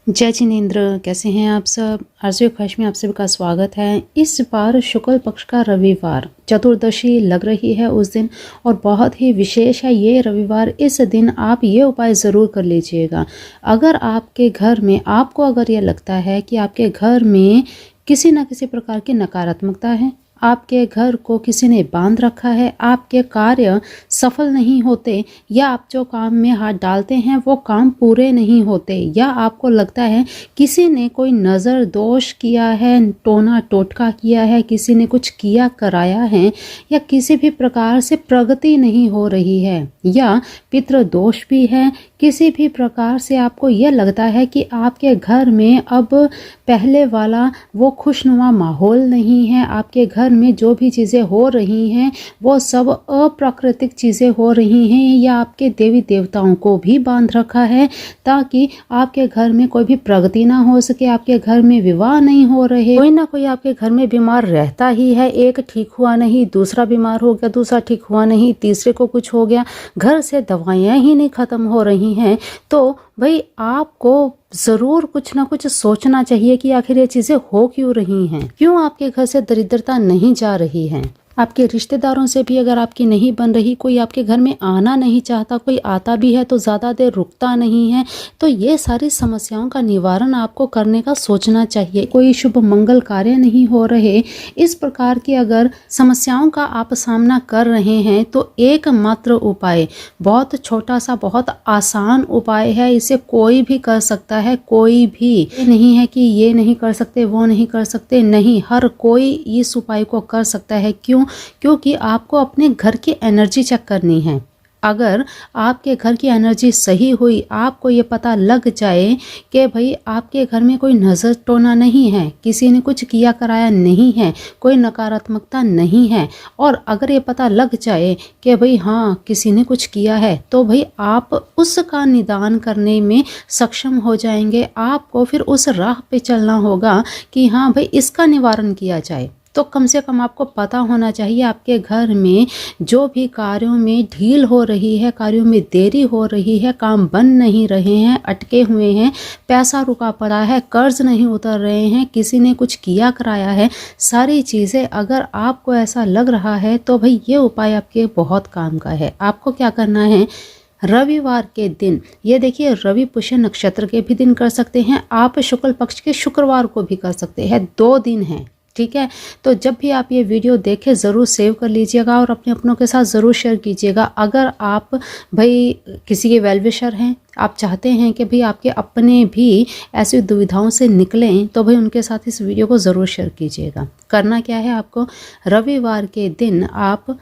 जय जिनेंद्र, कैसे हैं आप सब। आरज़ू ख्वाहिश में आप सभी का स्वागत है। इस बार शुक्ल पक्ष का रविवार चतुर्दशी लग रही है उस दिन, और बहुत ही विशेष है ये रविवार। इस दिन आप ये उपाय ज़रूर कर लीजिएगा। अगर आपके घर में आपको अगर ये लगता है कि आपके घर में किसी न किसी प्रकार की नकारात्मकता है, आपके घर को किसी ने बांध रखा है, आपके कार्य सफल नहीं होते, या आप जो काम में हाथ डालते हैं वो काम पूरे नहीं होते, या आपको लगता है किसी ने कोई नज़र दोष किया है, टोना टोटका किया है, किसी ने कुछ किया कराया है, या किसी भी प्रकार से प्रगति नहीं हो रही है, या पितृ दोष भी है, किसी भी प्रकार से आपको यह लगता है कि आपके घर में अब पहले वाला वो खुशनुमा माहौल नहीं है, आपके घर में जो भी चीज़ें हो रही हैं वो सब अप्राकृतिक चीज़ें हो रही हैं, या आपके देवी देवताओं को भी बांध रखा है ताकि आपके घर में कोई भी प्रगति ना हो सके, आपके घर में विवाह नहीं हो रहे, कोई ना कोई आपके घर में बीमार रहता ही है। एक ठीक हुआ नहीं, दूसरा बीमार हो गया, दूसरा ठीक हुआ नहीं, तीसरे को कुछ हो गया, घर से दवाइयाँ ही नहीं ख़त्म हो रही हैं। तो भाई आपको ज़रूर कुछ ना कुछ सोचना चाहिए कि आखिर ये चीज़ें हो क्यों रही हैं, क्यों आपके घर से दरिद्रता नहीं जा रही है। आपके रिश्तेदारों से भी अगर आपकी नहीं बन रही, कोई आपके घर में आना नहीं चाहता, कोई आता भी है तो ज़्यादा देर रुकता नहीं है, तो ये सारी समस्याओं का निवारण आपको करने का सोचना चाहिए। कोई शुभ मंगल कार्य नहीं हो रहे, इस प्रकार की अगर समस्याओं का आप सामना कर रहे हैं तो एकमात्र उपाय बहुत छोटा सा, बहुत आसान उपाय है। इसे कोई भी कर सकता है, कोई भी। ये नहीं है कि ये नहीं कर सकते, वो नहीं कर सकते, नहीं, हर कोई इस उपाय को कर सकता है। क्यों? क्योंकि आपको अपने घर की एनर्जी चेक करनी है। अगर आपके घर की एनर्जी सही हुई, आपको ये पता लग जाए कि भाई आपके घर में कोई नज़र टोना नहीं है, किसी ने कुछ किया कराया नहीं है, कोई नकारात्मकता नहीं है, और अगर ये पता लग जाए कि भाई हाँ किसी ने कुछ किया है, तो भाई आप उसका निदान करने में सक्षम हो जाएंगे। आपको फिर उस राह पे चलना होगा कि हाँ भाई इसका निवारण किया जाए। तो कम से कम आपको पता होना चाहिए आपके घर में जो भी कार्यों में ढील हो रही है, कार्यों में देरी हो रही है, काम बन नहीं रहे हैं, अटके हुए हैं, पैसा रुका पड़ा है, कर्ज नहीं उतर रहे हैं, किसी ने कुछ किया कराया है, सारी चीज़ें अगर आपको ऐसा लग रहा है तो भाई ये उपाय आपके बहुत काम का है। आपको क्या करना है, रविवार के दिन, ये देखिए रवि पुष्य नक्षत्र के भी दिन कर सकते हैं आप, शुक्ल पक्ष के शुक्रवार को भी कर सकते हैं, 2 दिन हैं, ठीक है। तो जब भी आप ये वीडियो देखें ज़रूर सेव कर लीजिएगा और अपने अपनों के साथ ज़रूर शेयर कीजिएगा। अगर आप भाई किसी के वेल विशर हैं, आप चाहते हैं कि भाई आपके अपने भी ऐसी दुविधाओं से निकलें, तो भाई उनके साथ इस वीडियो को ज़रूर शेयर कीजिएगा। करना क्या है आपको, रविवार के दिन आप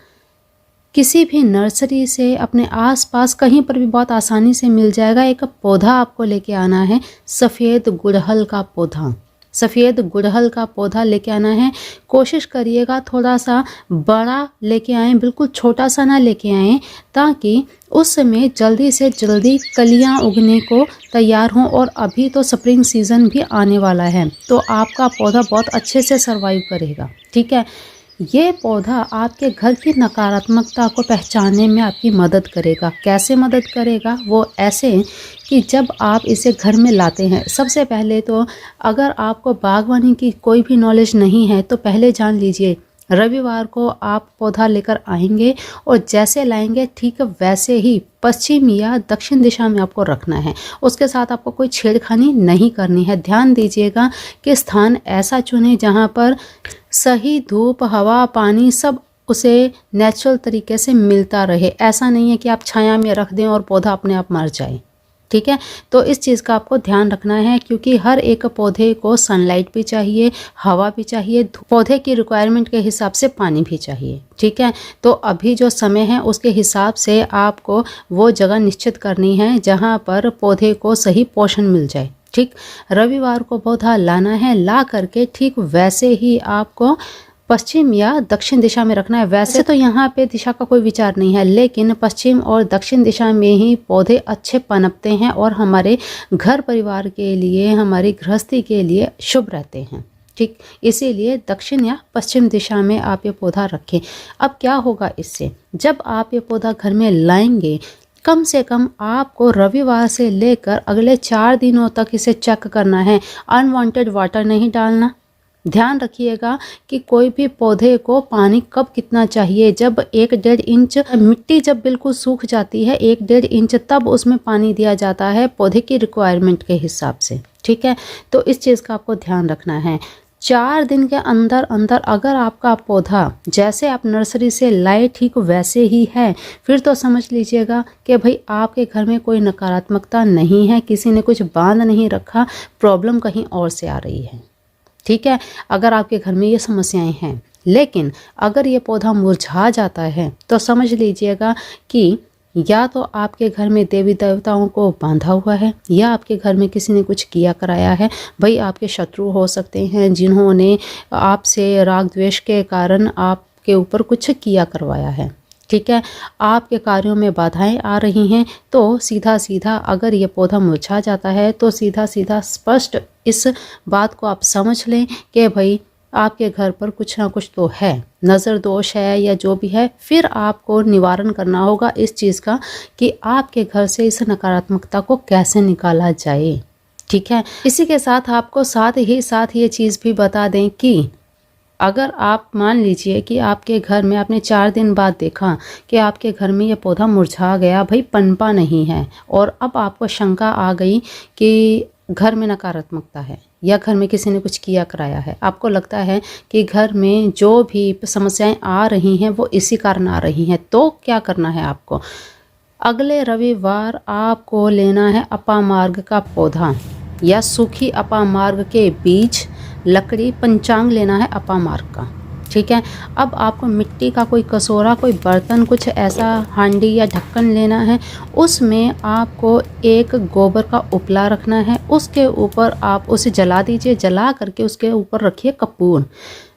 किसी भी नर्सरी से अपने आसपास कहीं पर भी बहुत आसानी से मिल जाएगा, एक पौधा आपको लेके आना है, सफ़ेद गुड़हल का पौधा। सफ़ेद गुड़हल का पौधा लेके आना है। कोशिश करिएगा थोड़ा सा बड़ा लेके आएँ, बिल्कुल छोटा सा ना लेके आएँ, ताकि उस समय जल्दी से जल्दी कलियां उगने को तैयार हों। और अभी तो स्प्रिंग सीज़न भी आने वाला है, तो आपका पौधा बहुत अच्छे से सर्वाइव करेगा, ठीक है। ये पौधा आपके घर की नकारात्मकता को पहचानने में आपकी मदद करेगा। कैसे मदद करेगा? वो ऐसे कि जब आप इसे घर में लाते हैं, सबसे पहले तो अगर आपको बागवानी की कोई भी नॉलेज नहीं है तो पहले जान लीजिए, रविवार को आप पौधा लेकर आएंगे और जैसे लाएंगे ठीक वैसे ही पश्चिम या दक्षिण दिशा में आपको रखना है। उसके साथ आपको कोई छेड़खानी नहीं करनी है। ध्यान दीजिएगा कि स्थान ऐसा चुनें जहाँ पर सही धूप, हवा, पानी सब उसे नेचुरल तरीके से मिलता रहे। ऐसा नहीं है कि आप छाया में रख दें और पौधा अपने आप मर जाए, ठीक है। तो इस चीज़ का आपको ध्यान रखना है, क्योंकि हर एक पौधे को सनलाइट भी चाहिए, हवा भी चाहिए, पौधे की रिक्वायरमेंट के हिसाब से पानी भी चाहिए, ठीक है। तो अभी जो समय है उसके हिसाब से आपको वो जगह निश्चित करनी है जहाँ पर पौधे को सही पोषण मिल जाए, ठीक। रविवार को पौधा लाना है, ला करके ठीक वैसे ही आपको पश्चिम या दक्षिण दिशा में रखना है। वैसे तो यहाँ पे दिशा का कोई विचार नहीं है, लेकिन पश्चिम और दक्षिण दिशा में ही पौधे अच्छे पनपते हैं और हमारे घर परिवार के लिए, हमारी गृहस्थी के लिए शुभ रहते हैं, ठीक। इसीलिए दक्षिण या पश्चिम दिशा में आप ये पौधा रखें। अब क्या होगा इससे, जब आप ये पौधा घर में लाएंगे, कम से कम आपको रविवार से लेकर अगले 4 दिनों तक इसे चेक करना है। अनवांटेड वाटर नहीं डालना। ध्यान रखिएगा कि कोई भी पौधे को पानी कब कितना चाहिए। जब 1-1.5 इंच मिट्टी जब बिल्कुल सूख जाती है, 1-1.5 इंच, तब उसमें पानी दिया जाता है पौधे की रिक्वायरमेंट के हिसाब से। ठीक है, तो इस चीज़ का आपको ध्यान रखना है। 4 दिन के अंदर अंदर अगर आपका पौधा जैसे आप नर्सरी से लाए ठीक वैसे ही है, फिर तो समझ लीजिएगा कि भाई आपके घर में कोई नकारात्मकता नहीं है, किसी ने कुछ बांध नहीं रखा, प्रॉब्लम कहीं और से आ रही है। ठीक है, अगर आपके घर में ये समस्याएं हैं। लेकिन अगर ये पौधा मुरझा जाता है तो समझ लीजिएगा कि या तो आपके घर में देवी देवताओं को बांधा हुआ है, या आपके घर में किसी ने कुछ किया कराया है। भाई आपके शत्रु हो सकते हैं जिन्होंने आपसे राग द्वेष के कारण आपके ऊपर कुछ किया करवाया है। ठीक है, आपके कार्यों में बाधाएं आ रही हैं, तो सीधा सीधा अगर ये पौधा मुरझा जाता है तो सीधा सीधा स्पष्ट इस बात को आप समझ लें कि भाई आपके घर पर कुछ ना कुछ तो है, नज़र दोष है या जो भी है। फिर आपको निवारण करना होगा इस चीज़ का कि आपके घर से इस नकारात्मकता को कैसे निकाला जाए। ठीक है, इसी के साथ आपको साथ ये चीज़ भी बता दें कि अगर आप मान लीजिए कि आपके घर में आपने 4 दिन बाद देखा कि आपके घर में ये पौधा मुरझा गया, भाई पनपा नहीं है, और अब आपको शंका आ गई कि घर में नकारात्मकता है या घर में किसी ने कुछ किया कराया है, आपको लगता है कि घर में जो भी समस्याएं आ रही हैं वो इसी कारण आ रही हैं, तो क्या करना है आपको? अगले रविवार आपको लेना है अपामार्ग का पौधा या सूखी अपामार्ग के बीज, लकड़ी, पंचांग लेना है अपामार्ग का। ठीक है, अब आपको मिट्टी का कोई कटोरा, कोई बर्तन, कुछ ऐसा हांडी या ढक्कन लेना है। उसमें आपको एक गोबर का उपला रखना है, उसके ऊपर आप उसे जला दीजिए। जला करके उसके ऊपर रखिए कपूर,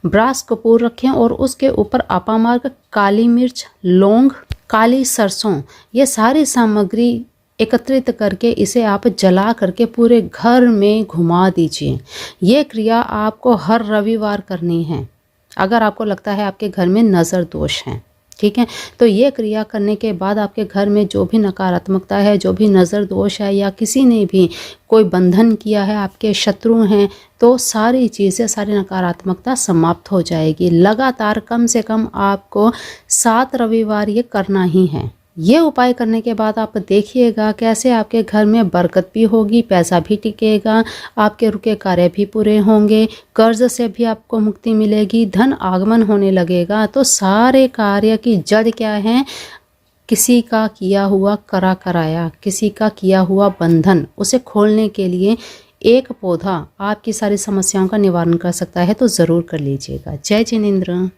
ब्रास कपूर रखें, और उसके ऊपर अपामार्ग, काली मिर्च, लौंग, काली सरसों, ये सारी सामग्री एकत्रित करके इसे आप जला करके पूरे घर में घुमा दीजिए। ये क्रिया आपको हर रविवार करनी है अगर आपको लगता है आपके घर में नज़र दोष है। ठीक है, तो ये क्रिया करने के बाद आपके घर में जो भी नकारात्मकता है, जो भी नज़र दोष है, या किसी ने भी कोई बंधन किया है, आपके शत्रु हैं, तो सारी चीज़ें, सारी नकारात्मकता समाप्त हो जाएगी। लगातार कम से कम आपको 7 रविवार ये करना ही है। ये उपाय करने के बाद आप देखिएगा कैसे आपके घर में बरकत भी होगी, पैसा भी टिकेगा, आपके रुके कार्य भी पूरे होंगे, कर्ज से भी आपको मुक्ति मिलेगी, धन आगमन होने लगेगा। तो सारे कार्य की जड़ क्या है? किसी का किया हुआ कराया, किसी का किया हुआ बंधन, उसे खोलने के लिए एक पौधा आपकी सारी समस्याओं का निवारण कर सकता है। तो ज़रूर कर लीजिएगा। जय जिनेंद्र।